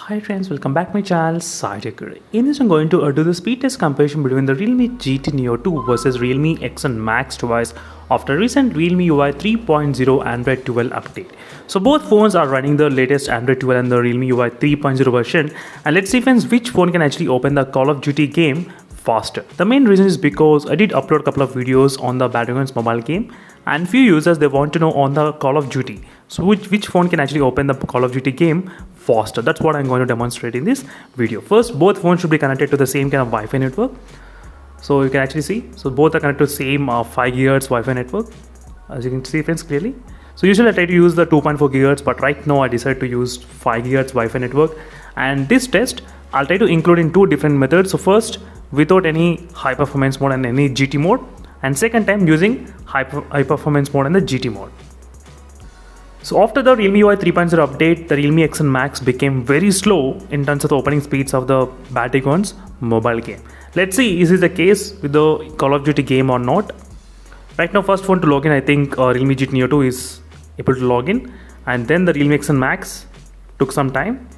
Hi friends, welcome back to my channel Sai Tech. In this I'm going to do the speed test comparison between the Realme GT Neo 2 versus Realme X1 Max device after recent Realme UI 3.0 Android 12 update. So both phones are running the latest Android 12 and the Realme UI 3.0 version, and let's see friends which phone can actually open the Call of Duty game faster. The main reason is because I did upload a couple of videos on the Battlegrounds mobile game, and few users they want to know on the Call of Duty. So which phone can actually open the Call of Duty game faster? That's what I'm going to demonstrate in this video. First, both phones should be connected to the same kind of Wi-Fi network. So you can actually see, so both are connected to the same 5 GHz Wi-Fi network, as you can see friends clearly. So usually I try to use the 2.4 GHz, but right now I decided to use 5 GHz Wi-Fi network. And this test I'll try to include in two different methods. So first, without any high performance mode and any GT mode, and second time using high performance mode and the GT mode. So after the Realme UI 3.0 update, the Realme X1 Max became very slow in terms of the opening speeds of the Battlegrounds mobile game. Let's see, is this the case with the Call of Duty game or not? Right now, first phone to log in, I think Realme GT Neo 2 is able to log in, and then the Realme X1 Max took some time.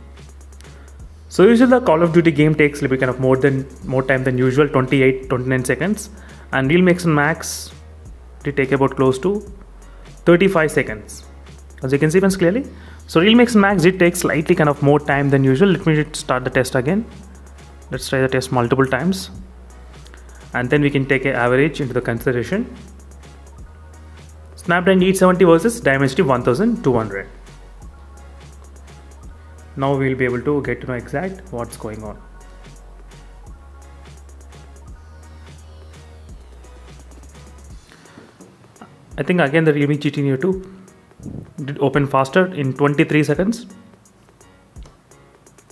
So usually the Call of Duty game takes a little bit kind of more time than usual, 29 seconds, and Realme X1 Max did take about close to 35 seconds. As you can see friends clearly. So Realme X1 Max did take slightly kind of more time than usual. Let me start the test again. Let's try the test multiple times, and then we can take an average into the consideration. Snapdragon 870 versus Dimensity 1200. Now we will be able to get to know exact what's going on. I think again the Realme GT Neo 2 did open faster in 23 seconds.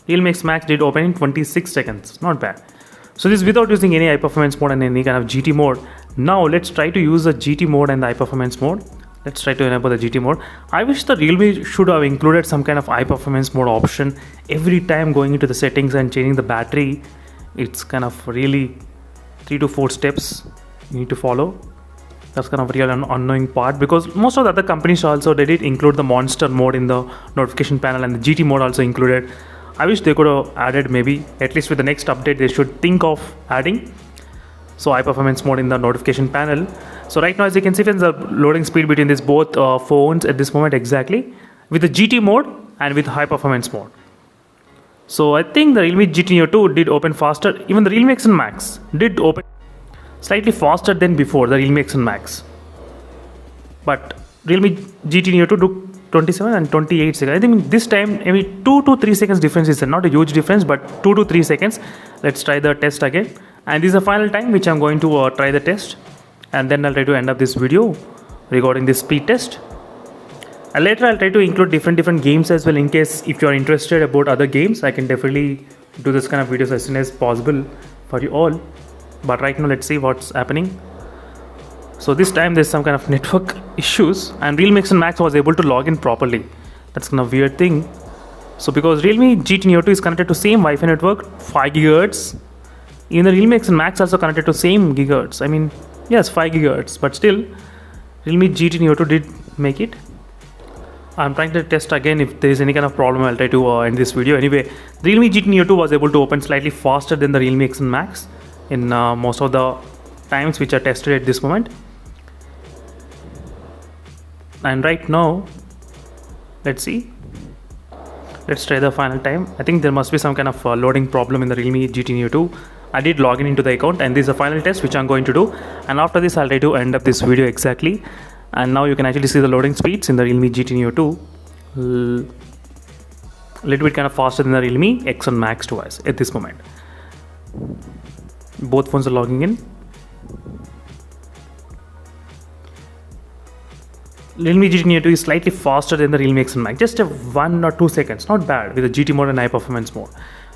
Realme X Max did open in 26 seconds. Not bad. So this is without using any high performance mode and any kind of GT mode. Now let's try to use the GT mode and the high performance mode. Let's try to enable the GT mode. I wish the Realme should have included some kind of high performance mode option every time going into the settings and changing the battery. It's kind of really 3 to 4 steps you need to follow. That's kind of real unknowing part, because most of the other companies also they did include the monster mode in the notification panel, and the GT mode also included. I wish they could have added, maybe at least with the next update they should think of adding so high performance mode in the notification panel. So right now as you can see friends, the loading speed between these both phones at this moment exactly with the GT mode and with high performance mode. So I think the Realme GT Neo 2 did open faster. Even the Realme X1 Max did open slightly faster than before the Realme X1 Max, but Realme GT Neo 2 took 27 and 28 seconds. I think this time maybe 2 to 3 seconds difference is not a huge difference, but 2 to 3 seconds. Let's try the test again, and this is the final time which I'm going to try the test, and then I'll try to end up this video regarding this speed test. And later I'll try to include different games as well, in case if you're interested about other games. I can definitely do this kind of videos as soon as possible for you all. But right now let's see what's happening. So this time there's some kind of network issues, and Realme X1 Max was able to log in properly. That's kind of weird thing. So because Realme GT Neo 2 is connected to same Wi-Fi network, 5 GHz, even the Realme X1 Max also connected to same gigahertz. I mean, yes, 5 GHz, but still Realme GT Neo 2 did make it. I'm trying to test again. If there is any kind of problem, I'll try to end this video. Anyway, the Realme GT Neo 2 was able to open slightly faster than the Realme X1 Max in most of the times which are tested at this moment. And right now let's see, let's try the final time. I think there must be some kind of loading problem in the Realme GT Neo 2. I did log in into the account, and this is the final test which I'm going to do, and after this I'll try to end up this video exactly. And now you can actually see the loading speeds in the Realme GT Neo 2 a little bit kind of faster than the Realme X1 Max device at this moment. Both phones are logging in. Realme GT Neo 2 is slightly faster than the Realme X1 Max, just 1 or 2 seconds, not bad, with the GT mode and high performance mode.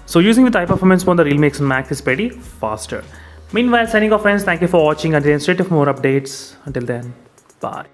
So using with high performance mode, the Realme X1 Max is pretty faster. Meanwhile, signing off friends, thank you for watching, and stay tuned for more updates. Until then, bye.